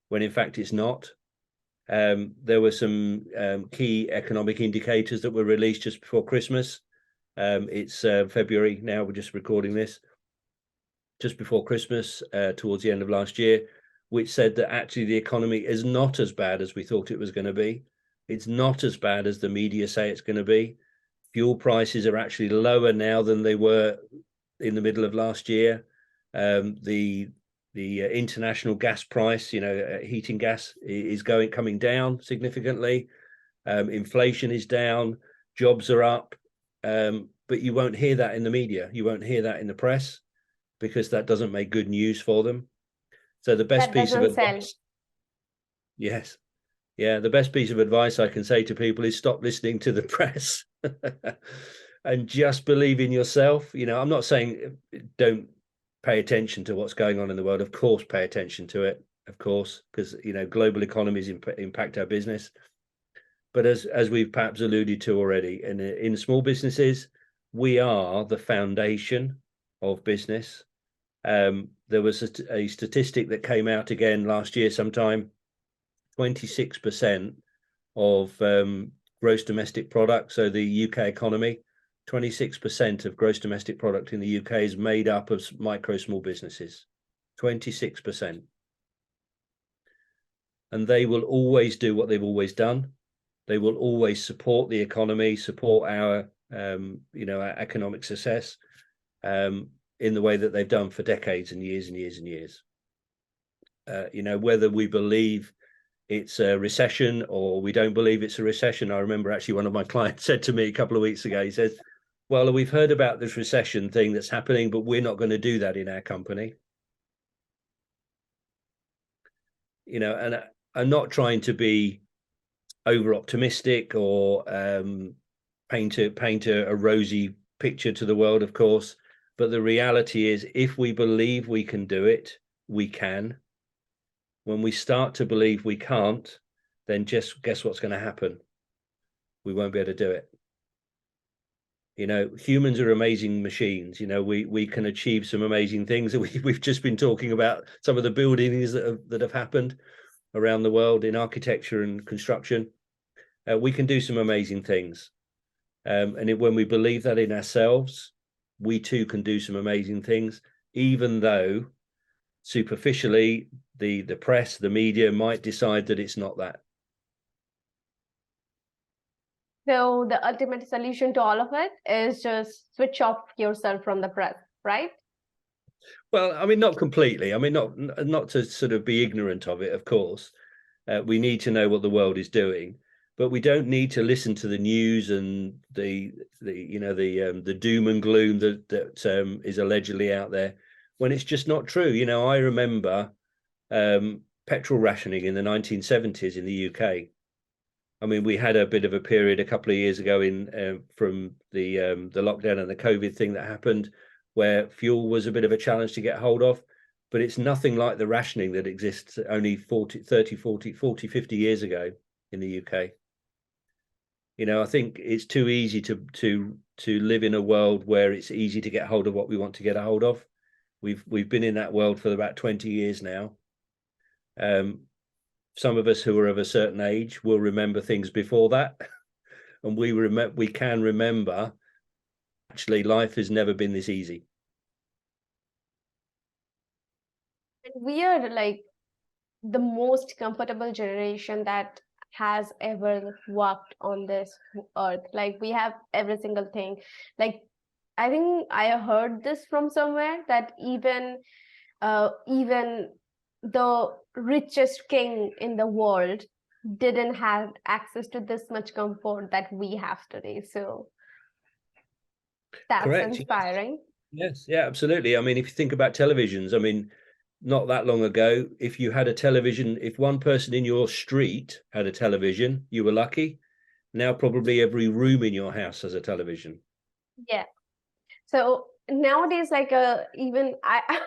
when in fact it's not. There were some key economic indicators that were released just before Christmas. It's February now, we're just recording this, just before Christmas, towards the end of last year, which said that actually the economy is not as bad as we thought it was going to be. It's not as bad as the media say it's going to be. Fuel prices are actually lower now than they were in the middle of last year. The international gas price, heating gas, is coming down significantly. Inflation is down, jobs are up, but you won't hear that in the media. You won't hear that in the press, because that doesn't make good news for them. So the best That piece of doesn't sell. advice, yes, yeah, the best piece of advice I can say to people is stop listening to the press and just believe in yourself. I'm not saying don't pay attention to what's going on in the world. Of course, pay attention to it, of course, because global economies impact our business. But as we've perhaps alluded to already, in small businesses, we are the foundation of business. There was a statistic that came out again last year sometime. 26% of gross domestic product, so the UK economy, 26% of gross domestic product in the UK is made up of micro small businesses. 26%. And they will always do what they've always done. They will always support the economy, support our our economic success in the way that they've done for decades and years and years and years. Whether we believe it's a recession or we don't believe it's a recession. I remember actually one of my clients said to me a couple of weeks ago, he says, well, we've heard about this recession thing that's happening, but we're not going to do that in our company. And I'm not trying to be over optimistic or paint a rosy picture to the world, of course. But the reality is, if we believe we can do it, we can. When we start to believe we can't, then just guess what's going to happen? We won't be able to do it. Humans are amazing machines. We can achieve some amazing things. We've just been talking about some of the buildings that have happened around the world in architecture and construction. We can do some amazing things. And when we believe that in ourselves, we too can do some amazing things, even though superficially the press, the media might decide that it's not that. So the ultimate solution to all of it is just switch off yourself from the press, right? Well, I mean, not completely. I mean, not to sort of be ignorant of it, of course. We need to know what the world is doing, but we don't need to listen to the news and the doom and gloom that is allegedly out there, when it's just not true. I remember petrol rationing in the 1970s in the UK. I mean, we had a bit of a period a couple of years ago from the lockdown and the COVID thing that happened, where fuel was a bit of a challenge to get hold of, but it's nothing like the rationing that exists only 40, 50 years ago in the UK. I think it's too easy to live in a world where it's easy to get hold of what we want to get a hold of. We've been in that world for about 20 years now. Some of us who are of a certain age will remember things before that, and we can remember actually life has never been this easy. We are like the most comfortable generation that has ever walked on this earth. Like, we have every single thing. Like, I think I heard this from somewhere that even the richest king in the world didn't have access to this much comfort that we have today. So that's Correct. inspiring. Yes, yeah, absolutely. I mean, if you think about televisions, I mean, not that long ago, if you had a television, if one person in your street had a television, you were lucky. Now probably every room in your house has a television. Yeah. So nowadays, like even I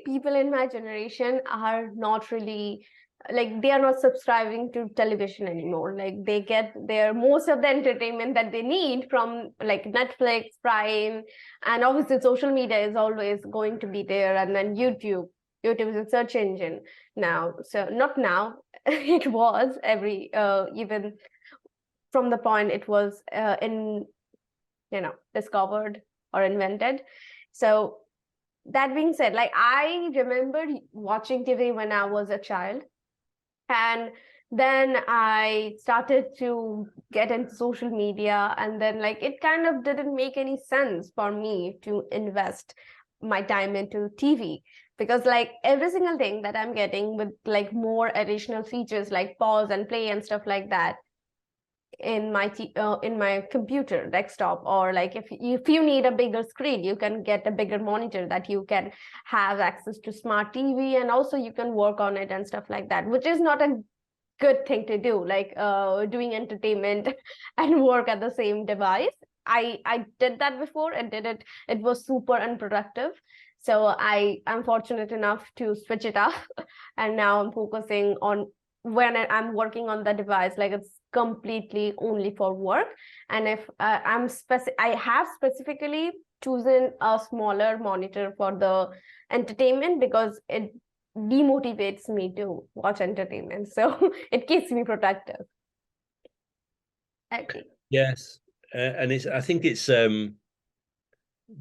people in my generation are not really like they are not subscribing to television anymore. Like they get their most of the entertainment that they need from like Netflix, Prime, and obviously social media is always going to be there, and then YouTube is a search engine now. So not now, it was every even from the point it was in discovered or invented. So that being said, like I remember watching TV when I was a child, and then I started to get into social media, and then like it kind of didn't make any sense for me to invest my time into TV, because like every single thing that I'm getting with like more additional features like pause and play and stuff like that in my computer desktop, or like if you need a bigger screen, you can get a bigger monitor that you can have access to smart TV, and also you can work on it and stuff like that, which is not a good thing to do, like doing entertainment and work at the same device. I did that before and it was super unproductive. So I'm fortunate enough to switch it up and now I'm focusing on when I'm working on the device, like it's completely only for work. And if I have specifically chosen a smaller monitor for the entertainment because it demotivates me to watch entertainment. So it keeps me productive. Okay. Yes. And I think it's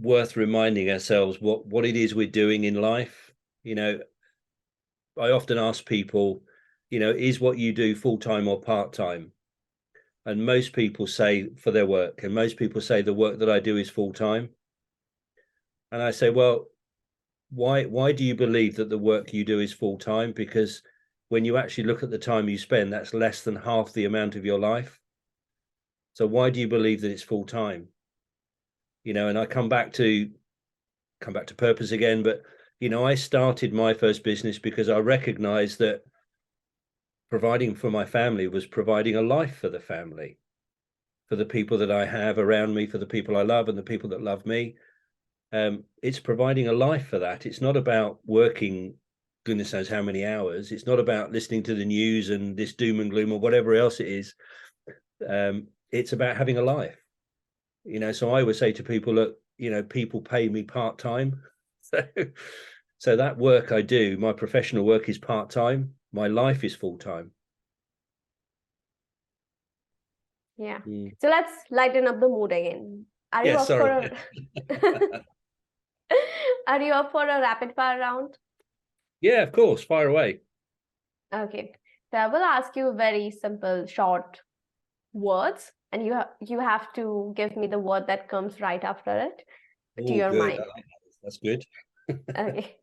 worth reminding ourselves what it is we're doing in life. I often ask people, is what you do full-time or part-time? And most people say for their work, and most people say the work that I do is full-time. And I say, well, why do you believe that the work you do is full-time? Because when you actually look at the time you spend, that's less than half the amount of your life. So why do you believe that it's full-time? And I come back to purpose again, but I started my first business because I recognized that providing for my family was providing a life for the family, for the people that I have around me, for the people I love and the people that love me. It's providing a life for that. It's not about working goodness knows how many hours. It's not about listening to the news and this doom and gloom or whatever else it is. It's about having a life. So I would say to people, look, people pay me part-time. So that work I do, my professional work is part-time. My life is full-time. Yeah. So let's lighten up the mood again. Are you up for Are you up for a rapid fire round? Yeah, of course. Fire away. Okay. So I will ask you very simple, short words, and you have to give me the word that comes right after it to your mind. That's good. Okay.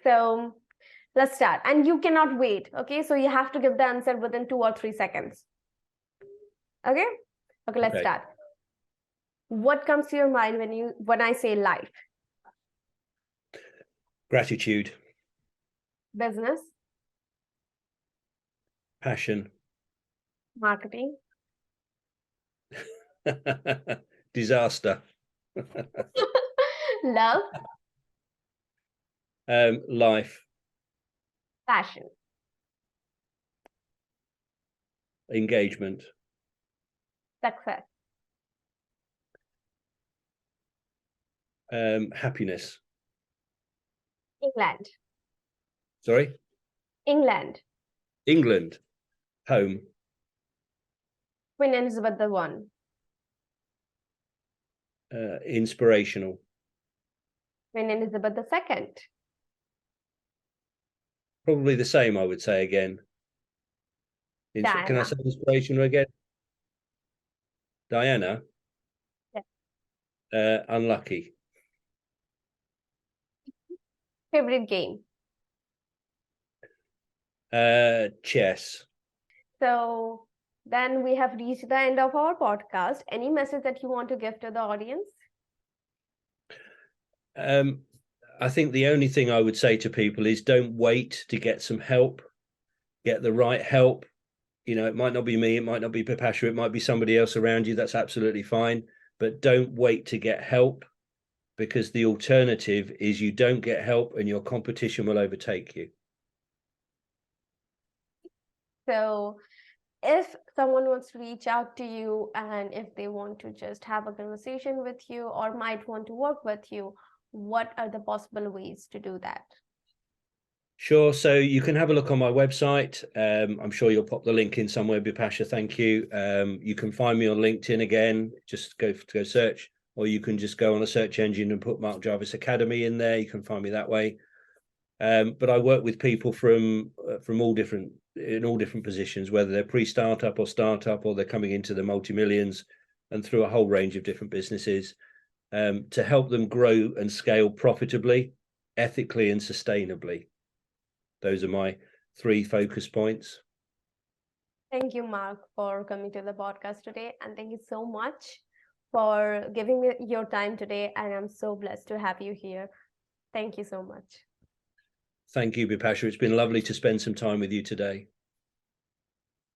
So let's start. And you cannot wait. Okay. So you have to give the answer within 2 or 3 seconds. Okay. Okay, let's start. What comes to your mind when I say life? Gratitude. Business. Passion. Marketing. Disaster. Love. Life. Passion. Engagement. Success. Happiness. England. Sorry? England. England. Home. Queen Elizabeth I. Inspirational. Queen Elizabeth II. Probably the same, I would say again. Can I say inspirational again? Diana. Yeah. Unlucky. Favorite game? Chess. So then we have reached the end of our podcast. Any message that you want to give to the audience? I think the only thing I would say to people is don't wait to get some help. Get the right help. It might not be me, it might not be Pipasha, it might be somebody else around you. That's absolutely fine. But don't wait to get help, because the alternative is you don't get help and your competition will overtake you. So if someone wants to reach out to you and if they want to just have a conversation with you or might want to work with you, what are the possible ways to do that? Sure. So you can have a look on my website. I'm sure you'll pop the link in somewhere, Bipasha. Thank you. You can find me on LinkedIn again. Just go search, or you can just go on a search engine and put Mark Jarvis Academy in there. You can find me that way. But I work with people from all different positions, whether they're pre-startup or startup, or they're coming into the multi-millions, and through a whole range of different businesses, to help them grow and scale profitably, ethically, and sustainably. Those are my 3 focus points. Thank you, Mark, for coming to the podcast today. And thank you so much for giving me your time today. And I'm so blessed to have you here. Thank you so much. Thank you, Bipasha. It's been lovely to spend some time with you today.